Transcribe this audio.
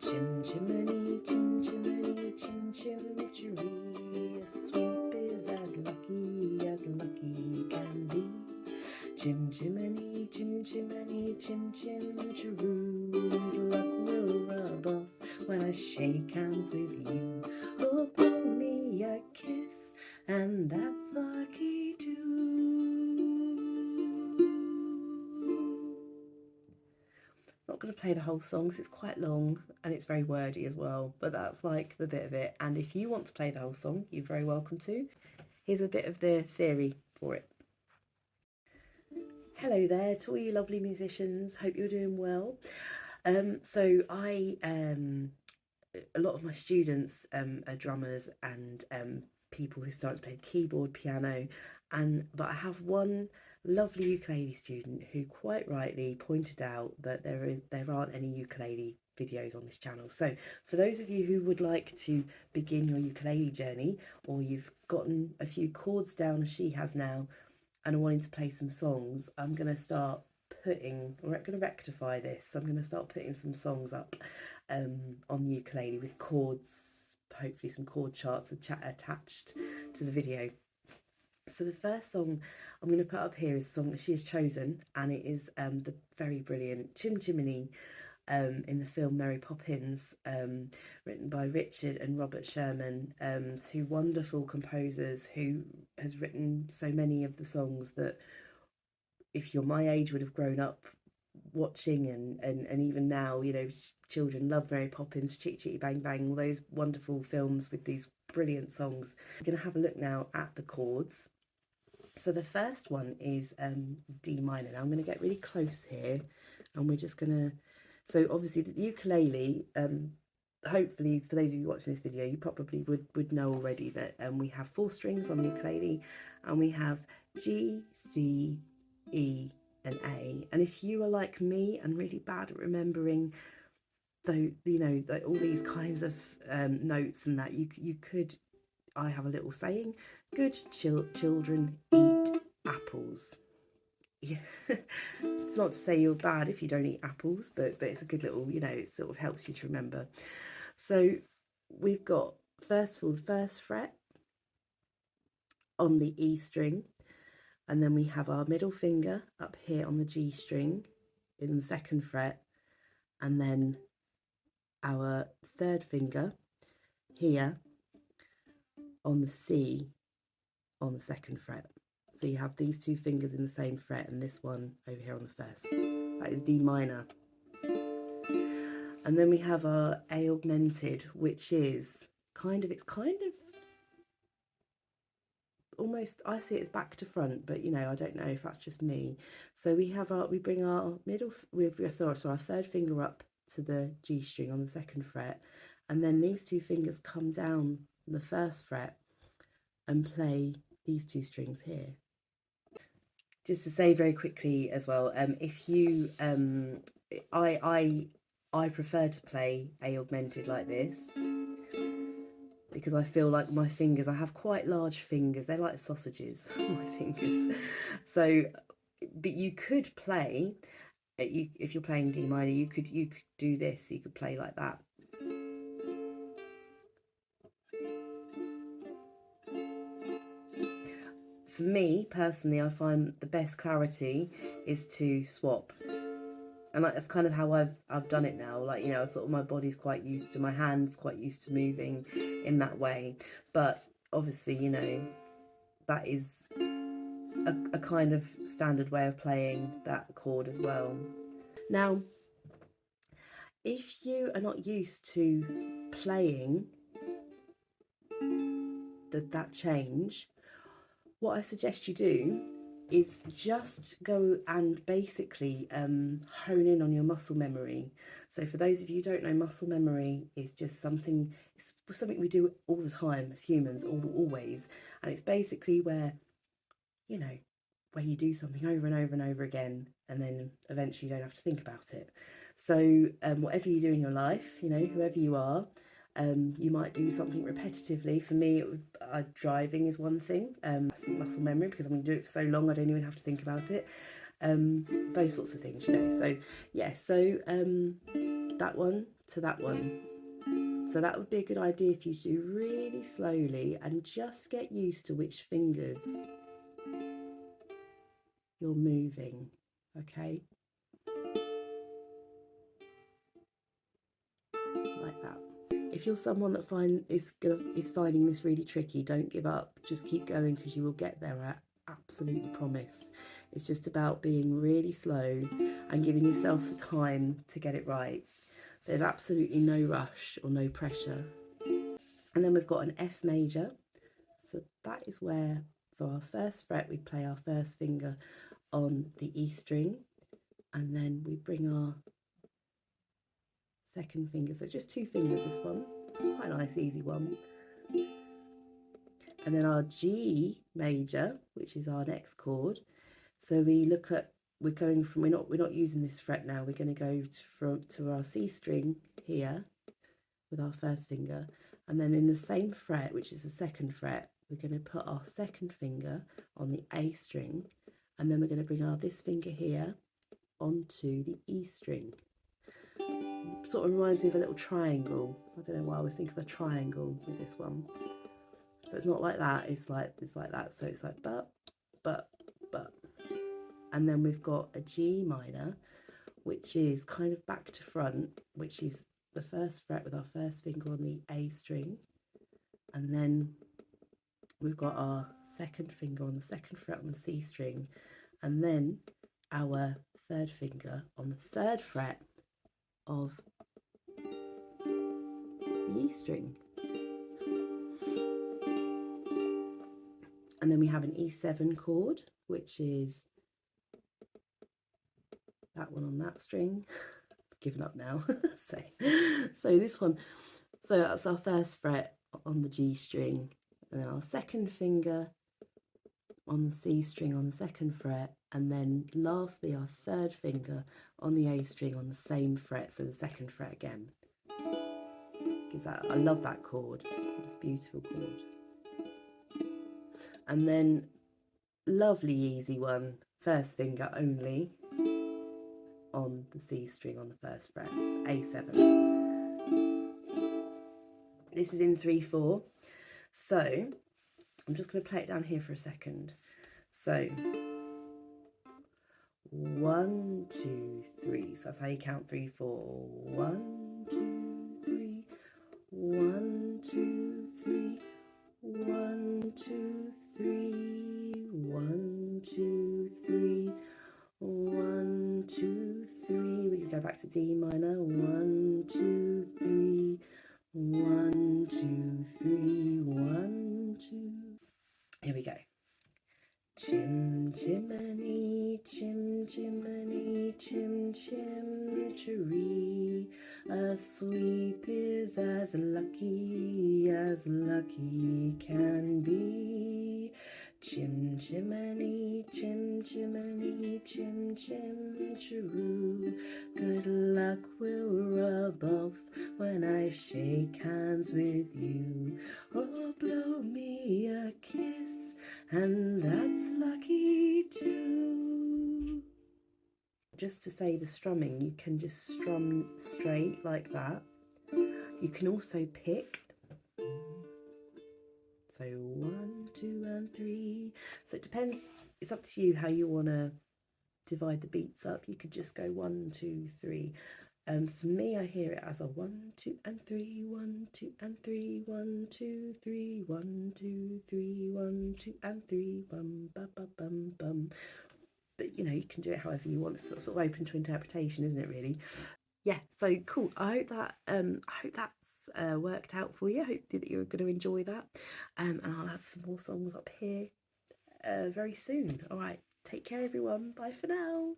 Chim chimney, chim chimney, chim chim cheree. A sweep is as lucky can be. Chim chimney, chim chimney, chim chim cheroo. And luck will rub off when I shake hands with you. Oh, blow me a kiss, and that's lucky too. Not going to play the whole song because it's quite long and it's very wordy as well, but that's like the bit of it. And if you want to play the whole song, you're very welcome to. Here's a bit of the theory for it. Hello there to all you lovely musicians. Hope you're doing well. So a lot of my students are drummers and people who start to play the keyboard, piano, but I have one lovely ukulele student who quite rightly pointed out that there aren't any ukulele videos on this channel. So for those of you who would like to begin your ukulele journey, or you've gotten a few chords down as she has now and are wanting to play some songs, I'm going to rectify this. I'm going to start putting some songs up on the ukulele with chords, hopefully some chord charts attached to the video. So the first song I'm going to put up here is a song that she has chosen, and it is the very brilliant Chim Chim Cher-ee in the film Mary Poppins, written by Richard and Robert Sherman, two wonderful composers who has written so many of the songs that, if you're my age, would have grown up watching, and even now, you know, children love Mary Poppins, Chitty Chitty Bang Bang, all those wonderful films with these brilliant songs. We're going to have a look now at the chords. So the first one is D minor. Now I'm going to get really close here, and we're just going to, so obviously the ukulele, hopefully for those of you watching this video, you probably would know already that we have 4 strings on the ukulele, and we have G, C, E and A. And if you are like me and really bad at remembering, though, you know, all these kinds of notes and that, you could, I have a little saying, good children eat apples. Yeah, it's not to say you're bad if you don't eat apples, but it's a good little, you know, it sort of helps you to remember. So we've got, first of all, the first fret on the E string, and then we have our middle finger up here on the G string in the 2nd fret, and then our 3rd finger here on the C on the 2nd fret. So you have these 2 fingers in the same fret, and this one over here on the 1st. That is D minor. And then we have our A augmented, which is it's kind of almost, I see it as back to front, but you know, I don't know if that's just me. So we bring our our 3rd finger up to the G string on the 2nd fret, and then these 2 fingers come down the 1st fret and play these 2 strings here. Just to say very quickly as well, if you I prefer to play A augmented like this, because I feel like my fingers, I have quite large fingers, they're like sausages, my fingers. So, but you could play, if you're playing D minor, you could do this, you could play like that. For me, personally, I find the best clarity is to swap. And that's kind of how I've done it now. Like, you know, sort of my body's quite used to, my hands quite used to moving in that way. But obviously, you know, that is a kind of standard way of playing that chord as well. Now, if you are not used to playing that change, what I suggest you do is just go and basically hone in on your muscle memory. So for those of you who don't know, muscle memory is just something we do all the time as humans, always, and it's basically where, you know, where you do something over and over and over again, and then eventually you don't have to think about it. So whatever you do in your life, you know, whoever you are, you might do something repetitively. For me, driving is one thing. I think muscle memory, because I'm going to do it for so long, I don't even have to think about it. those sorts of things, you know. So yeah, so that one to that one. So that would be a good idea for you to do really slowly and just get used to which fingers you're moving, okay? Like that. If you're someone that is finding this really tricky, don't give up. Just keep going, because you will get there. I absolutely promise. It's just about being really slow and giving yourself the time to get it right. There's absolutely no rush or no pressure. And then we've got an F major. So that is where, so our first fret, we play our first finger on the E string, and then we bring our second finger, so just 2 fingers, this one, quite a nice easy one. And then our G major, which is our next chord. So we look at, we're going from, we're not using this fret now, we're going to go to our C string here with our first finger, and then in the same fret, which is the second fret, we're going to put our second finger on the A string, and then we're going to bring our this finger here onto the E string. Sort of reminds me of a little triangle. I don't know why I always think of a triangle with this one. So it's not like that, it's like that. So it's like but. And then we've got a G minor, which is kind of back to front, which is the first fret with our first finger on the A string. And then we've got our second finger on the second fret on the C string, and then our third finger on the third fret of the E string. And then we have an E7 chord, which is that one on that string. I've given up now. so this one, so that's our first fret on the G string, and then our second finger on the C string on the second fret, and then lastly our third finger on the A string on the same fret, so the second fret again. Gives that, I love that chord, it's a beautiful chord. And then lovely easy one, first finger only on the C string on the first fret, it's A7. This is in 3/4. So I'm just going to play it down here for a second. So 1, 2, 3. So that's how you count 3/4. 1, 2, 3. 1, 2, 3. 1, 2, 3. 1, 2, 3. 1, 2, 3. We can go back to D minor. 1, 2, 3. 1, 2, 3. 1, 2. Here we go. Chim chimney, chim chimney, chim chim cheree. A sweep is as lucky can be. Chim chimney, chim chimney, chim chim cheroo. Good luck will rub off when I shake hands with you. Oh, blow me a kiss, and that's lucky too. Just to say the strumming, you can just strum straight like that. You can also pick. So 1, 2, and 3. So it depends, it's up to you how you want to divide the beats up. You could just go 1, 2, 3. For me, I hear it as a 1, 2, and 3, 1, 2, and 3, 1, 2, 3, 1, 2, 3, 1, 2, and 3, bum, ba, ba, bum, bum. But you know, you can do it however you want. It's sort of open to interpretation, isn't it, really? Yeah, so cool. I hope that's worked out for you. I hope that you're going to enjoy that. And I'll add some more songs up here very soon. All right, take care, everyone. Bye for now.